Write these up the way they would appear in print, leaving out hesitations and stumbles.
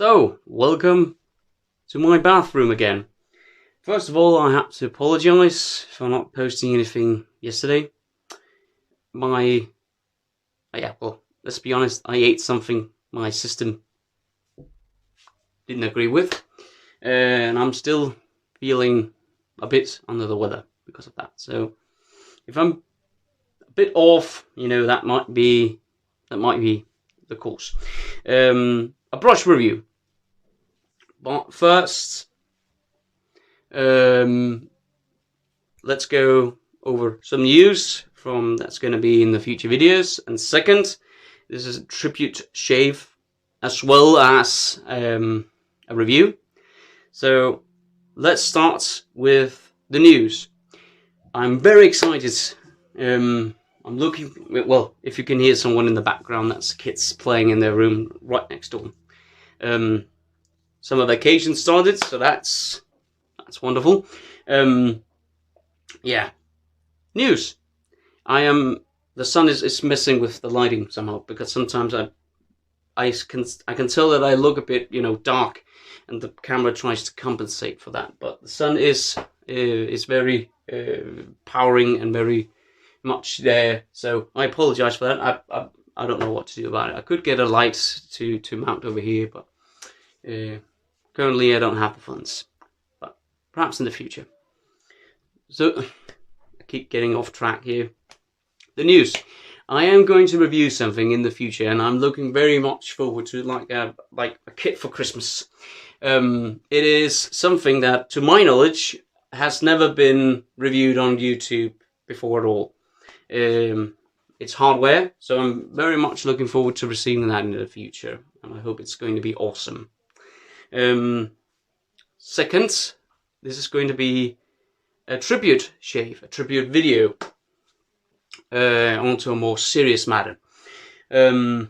So, welcome to my bathroom again. First of all, I have to apologise for not posting anything yesterday. Let's be honest, I ate something my system didn't agree with. And I'm still feeling a bit under the weather because of that. So, if I'm a bit off, that might be the course. A brush review. But first, let's go over some news that's going to be in the future videos. And second, this is a tribute shave as well as a review. So let's start with the news. I'm very excited. I'm looking, well, if you can hear someone in the background, that's kids playing in their room right next door. Summer vacation started, so that's wonderful. Yeah, news. The sun is messing with the lighting somehow, because sometimes I can tell that I look a bit, dark, and the camera tries to compensate for that. But the sun is very powering and very much there, so I apologize for that. I don't know what to do about it. I could get a light to mount over here, but currently I don't have the funds. But perhaps in the future. So I keep getting off track here. The news. I am going to review something in the future, and I'm looking very much forward to like a kit for Christmas. It is something that, to my knowledge, has never been reviewed on YouTube before at all. It's hardware, so I'm very much looking forward to receiving that in the future, and I hope it's going to be awesome. Second, this is going to be a tribute shave, a tribute video onto a more serious matter. Not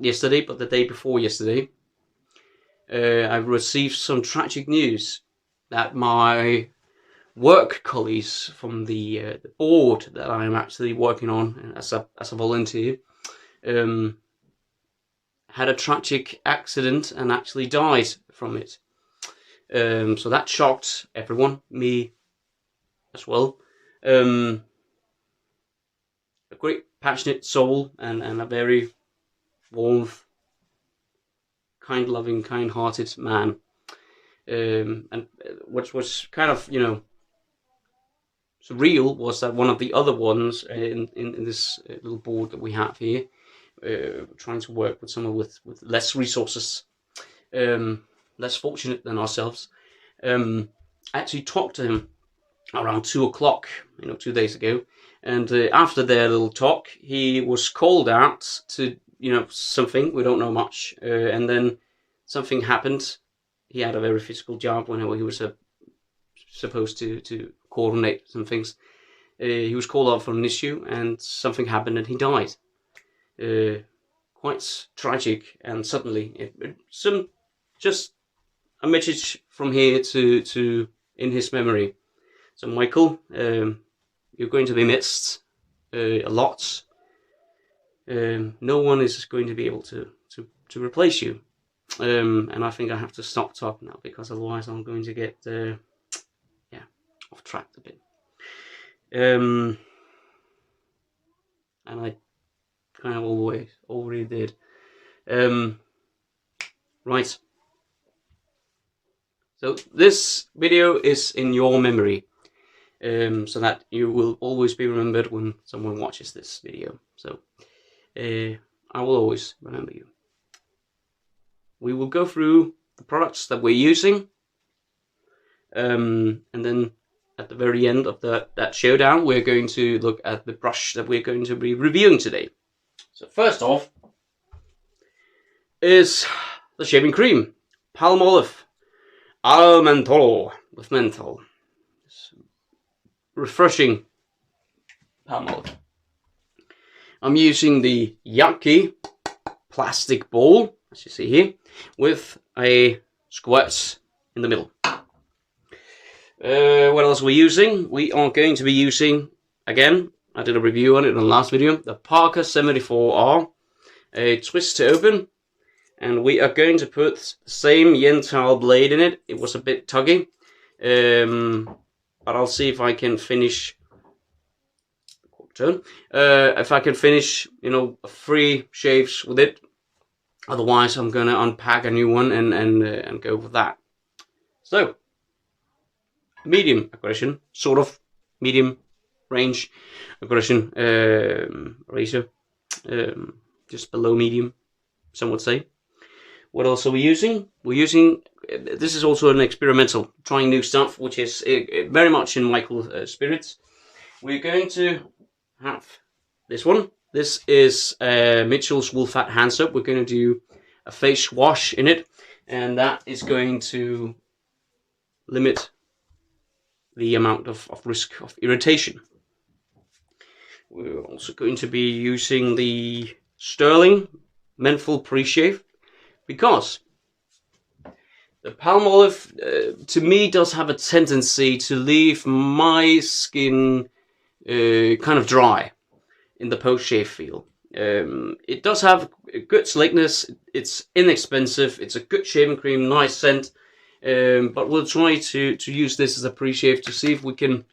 yesterday, but the day before yesterday, I received some tragic news that my work colleagues from the board that I am actually working on as a volunteer had a tragic accident and actually died from it. So that shocked everyone, me as well. A great passionate soul and a very warm, kind-loving, kind-hearted man. And which was kind of, surreal was that one of the other ones in this little board that we have here, trying to work with someone with less resources, less fortunate than ourselves. I actually talked to him around 2 o'clock, 2 days ago, and after their little talk, he was called out to, something, we don't know much, and then something happened. He had a very physical job whenever he was supposed to coordinate some things. He was called out for an issue, and something happened, and he died. Quite tragic, and suddenly, just a message from here to in his memory. So Michael, you're going to be missed a lot. No one is going to be able to replace you. And I think I have to stop talking now, because otherwise I'm going to get off track a bit. And I kind of already did. Right. So this video is in your memory, so that you will always be remembered when someone watches this video. So I will always remember you. We will go through the products that we're using, and then at the very end of that showdown, we're going to look at the brush that we're going to be reviewing today. So first off is the shaving cream, Palmolive Al Mentol with menthol. It's refreshing Palmolive. I'm using the Yaki plastic bowl, as you see here, with a squirt in the middle. What else are we using? We are going to be using, again, I did a review on it in the last video, the Parker 74R, a twist to open, and we are going to put the same Yentl blade in it. It was a bit tuggy, but I'll see if I can finish. If I can finish, 3 shaves with it. Otherwise, I'm gonna unpack a new one and go with that. So, medium aggression, sort of medium range aggression razor, just below medium, some would say. What else are we using? We're using, this is also an experimental, trying new stuff, which is very much in Michael spirits. We're going to have this one. This is Mitchell's Wool Fat Hand Soap. We're going to do a face wash in it, and that is going to limit the amount of risk of irritation. We're also going to be using the Sterling Menthol Pre-Shave, because the palm olive, to me, does have a tendency to leave my skin kind of dry in the post-shave feel. It does have a good slickness, it's inexpensive, it's a good shaving cream, nice scent, but we'll try to use this as a pre-shave to see if we can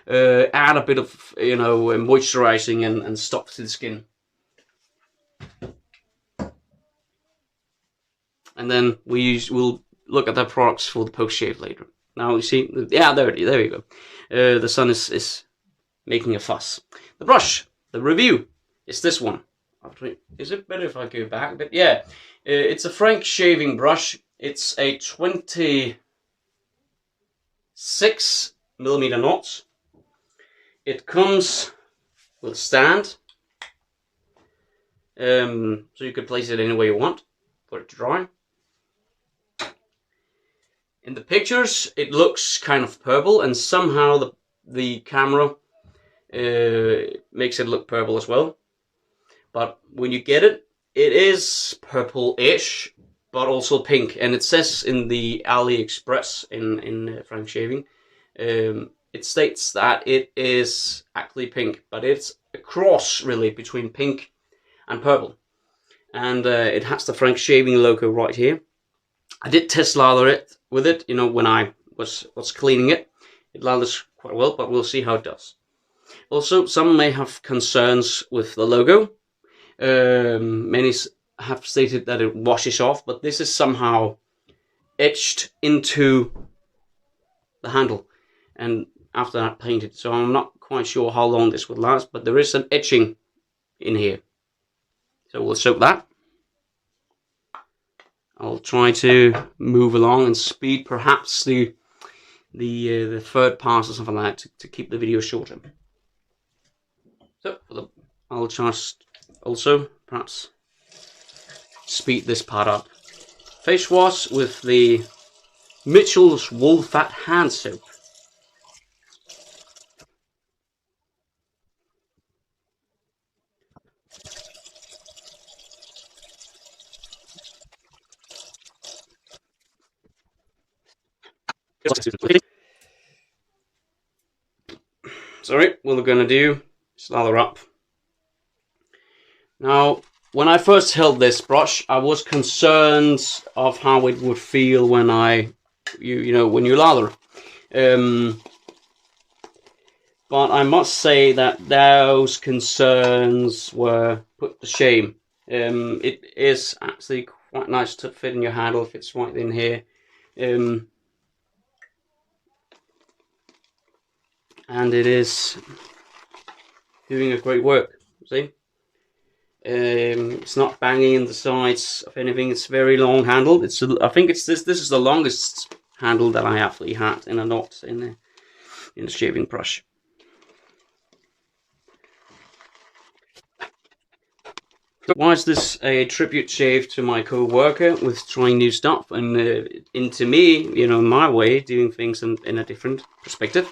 add a bit of moisturizing and stuff to the skin. And then we'll look at the products for the post-shave later. Now you see, yeah, there you go. The sun is making a fuss. The brush, the review, is this one. Is it better if I go back a bit? Yeah, it's a Frank shaving brush. It's a 26mm knots. It comes with a stand, so you can place it any way you want for it to dry. In the pictures, it looks kind of purple, and somehow the camera makes it look purple as well. But when you get it, it is purple-ish, but also pink. And it says in the AliExpress in Frank Shaving, it states that it is actually pink, but it's a cross really between pink and purple. And it has the Frank Shaving logo right here. I did test lather it with it, when I was cleaning it. It lathers quite well, but we'll see how it does. Also, some may have concerns with the logo. Many have stated that it washes off, but this is somehow etched into the handle, and after that painted. So I'm not quite sure how long this would last, but there is an etching in here. So we'll soak that. I'll try to move along and speed perhaps the third pass or something like that to keep the video shorter. So I'll just also perhaps speed this part up. Face wash with the Mitchell's Wool Fat Hand Soap. Sorry, what we're going to do is lather up. Now, when I first held this brush, I was concerned of how it would feel when when you lather. But I must say that those concerns were put to shame. It is actually quite nice to fit in your handle if it's right in here. And it is doing a great work, see? It's not banging in the sides of anything. It's very long handled. I think this is the longest handle that I actually had in a knot in the shaving brush. Why is this a tribute shave to my co-worker with trying new stuff and into me, my way, doing things in a different perspective?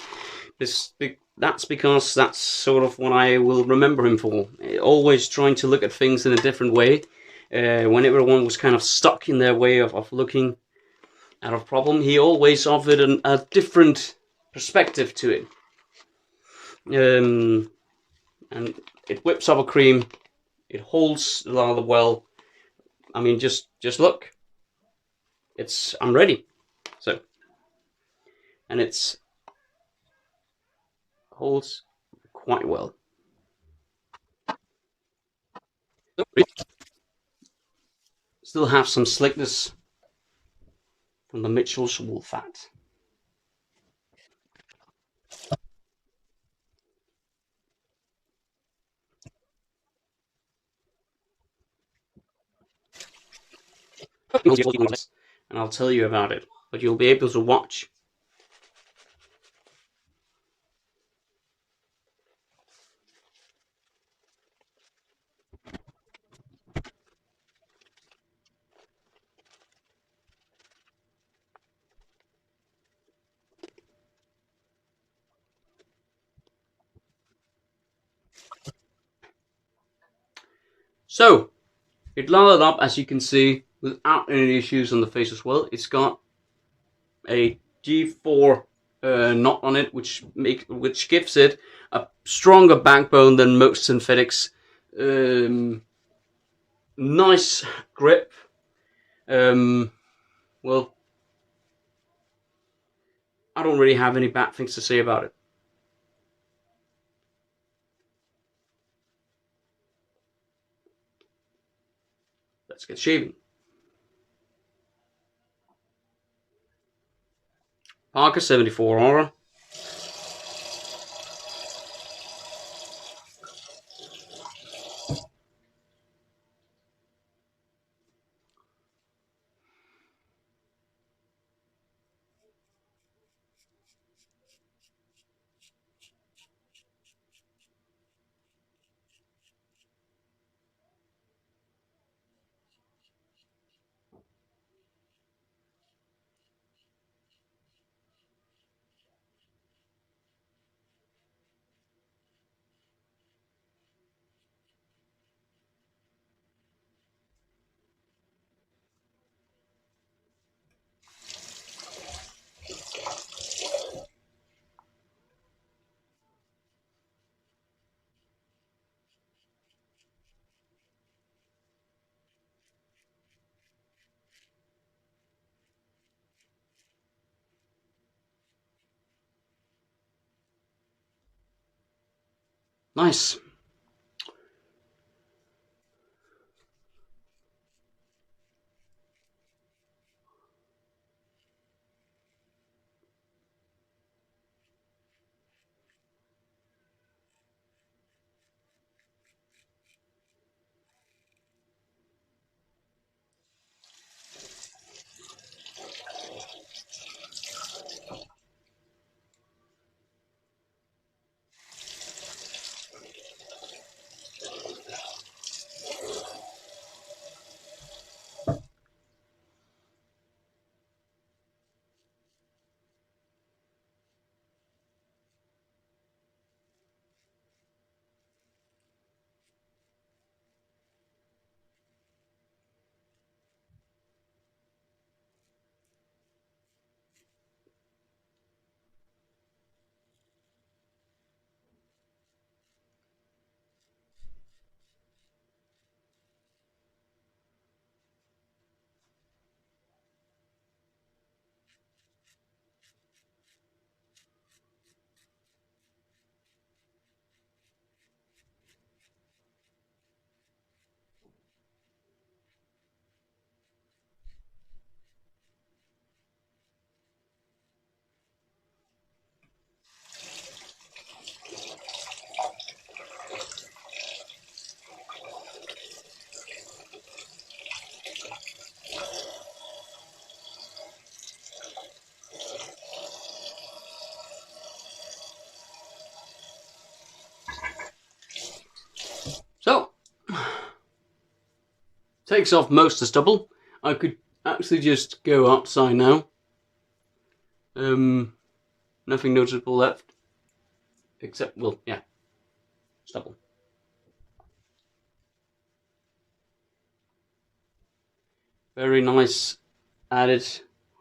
That's because that's sort of what I will remember him for. Always trying to look at things in a different way. When everyone was kind of stuck in their way of looking at a problem, he always offered a different perspective to it. And it whips up a cream. It holds the lather well. I mean, just look. I'm ready. So, and it's holds quite well. Still have some slickness from the Mitchell's wool fat. And I'll tell you about it, but you'll be able to watch. So, it lathered up, as you can see, without any issues on the face as well. It's got a G4 knot on it, which gives it a stronger backbone than most synthetics. Nice grip. Well, I don't really have any bad things to say about it. Let's get shaving. Parker 74 Aura. Nice. So, takes off most of the stubble. I could actually just go outside now. Nothing noticeable left. Except, well, yeah, stubble. Very nice added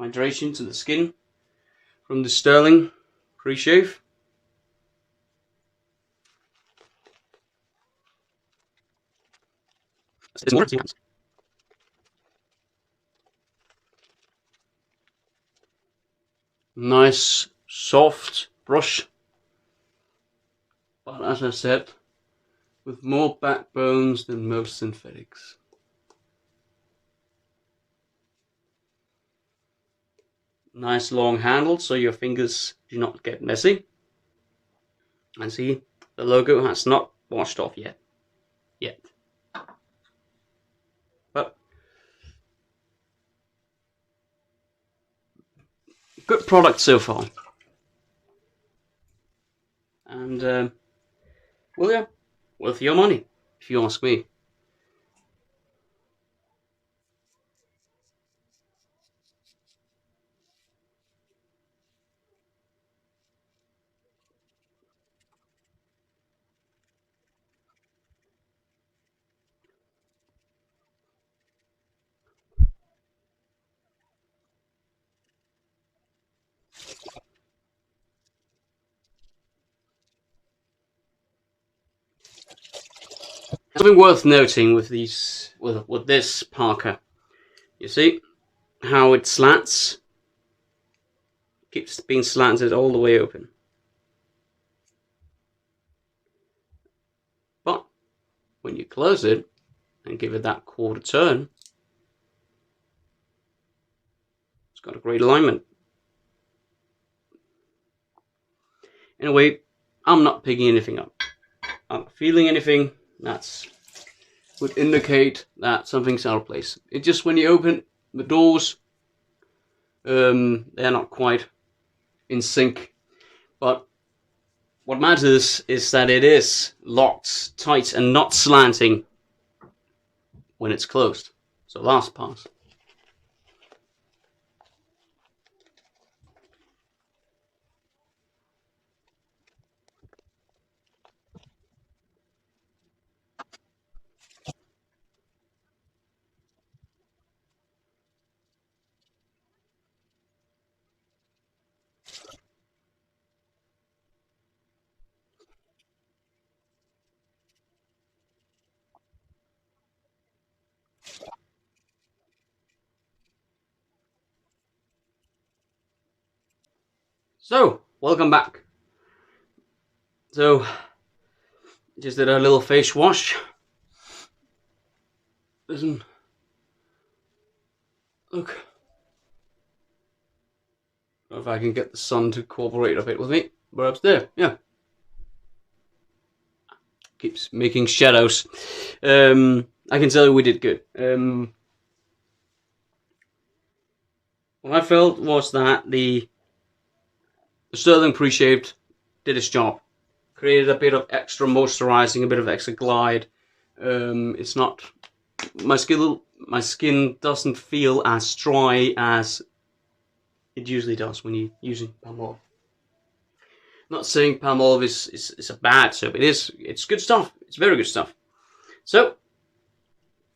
hydration to the skin from the Sterling pre-shave. There's more. Nice soft brush, but as I said, with more backbones than most synthetics. Nice long handle so your fingers do not get messy. And see, the logo has not washed off yet. But good product so far. And well, yeah, worth your money, if you ask me. Something worth noting with this Parker, you see how it slants, keeps being slanted all the way open. But when you close it and give it that quarter turn, it's got a great alignment. Anyway, I'm not picking anything up. I'm not feeling anything. That would indicate that something's out of place. It's just when you open the doors, they're not quite in sync. But what matters is that it is locked tight and not slanting when it's closed. So last pass. So, welcome back. So, just did a little face wash. Listen. Look. I don't know if I can get the sun to cooperate a bit with me. Perhaps there, yeah. Keeps making shadows. I can tell you we did good. What I felt was that the Sterling pre-shaved did its job. Created a bit of extra moisturizing, a bit of extra glide. It's not my skin doesn't feel as dry as it usually does when you're using Palmolive. Not saying Palmolive is a bad soap. It's good stuff. It's very good stuff. So,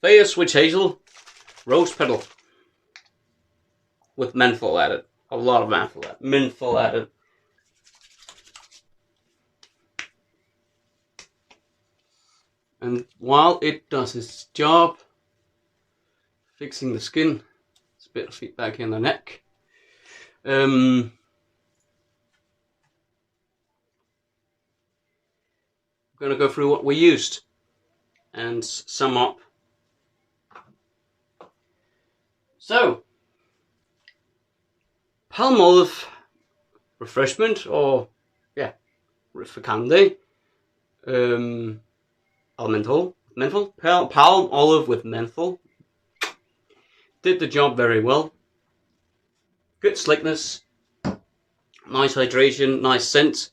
Thayer's Witch Hazel Rose Petal with menthol added. A lot of menthol added. And while it does its job, fixing the skin, it's a bit of feedback in the neck. I'm going to go through what we used and sum up. So, Palmolive refreshment, or yeah, Refracande, menthol, Palmolive with menthol. Did the job very well. Good slickness, nice hydration, nice scent.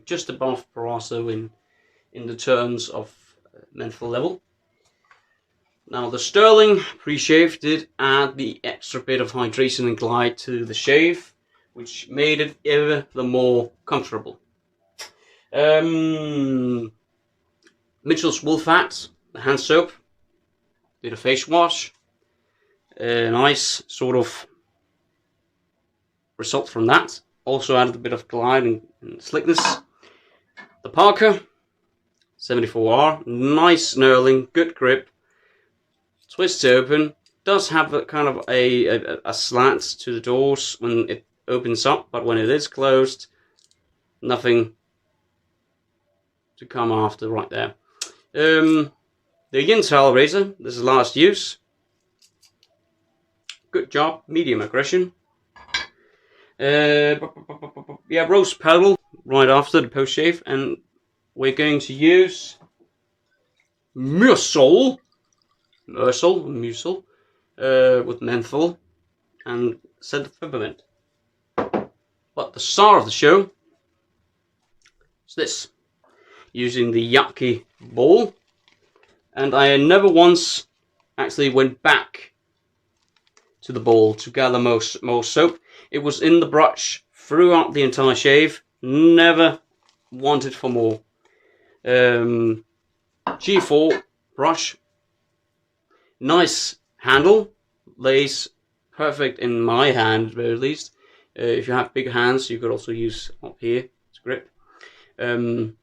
Just above Paraso in the terms of menthol level. Now the Sterling pre-shave did add the extra bit of hydration and glide to the shave, which made it ever the more comfortable. Mitchell's Wool Fat, the hand soap, did a face wash. A nice sort of result from that. Also added a bit of glide and slickness. The Parker 74R, nice knurling, good grip, twists open, does have a kind of a slant to the doors when it opens up, but when it is closed, nothing to come after right there. The Untitled razor, this is last use. Good job, medium aggression. Yeah, rose petal right after the post shave, and we're going to use Mussel with menthol and scent of peppermint. But the star of the show is this, using the Yucky ball, and I never once actually went back to the ball to gather more soap. It was in the brush throughout the entire shave, never wanted for more. G4 brush, nice handle, lays perfect in my hand at the very least. If you have big hands, you could also use up here to grip. The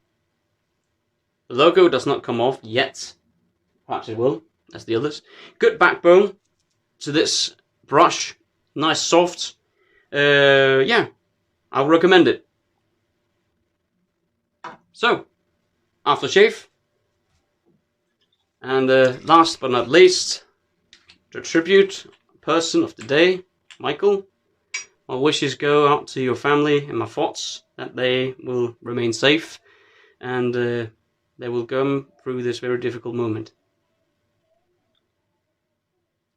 logo does not come off yet, perhaps it will, as the others. Good backbone to this brush, nice soft. Yeah, I would recommend it. So, aftershave. And last but not least, the tribute person of the day, Michael. My wishes go out to your family and my thoughts that they will remain safe and they will come through this very difficult moment.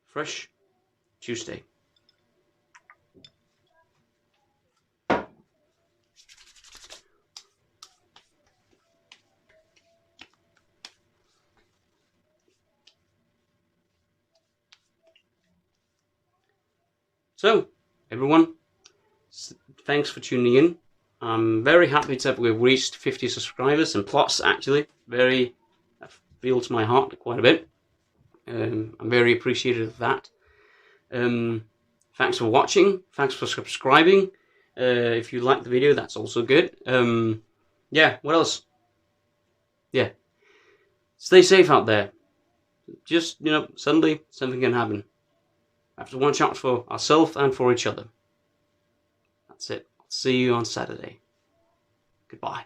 Fresh Tuesday. So, everyone, thanks for tuning in. I'm very happy that we've reached 50 subscribers and plus, actually. That feels my heart quite a bit. I'm very appreciative of that. Thanks for watching. Thanks for subscribing. If you like the video, that's also good. Yeah, what else? Yeah. Stay safe out there. Just, suddenly something can happen. We have to watch out for ourselves and for each other. That's it. I'll see you on Saturday. Goodbye.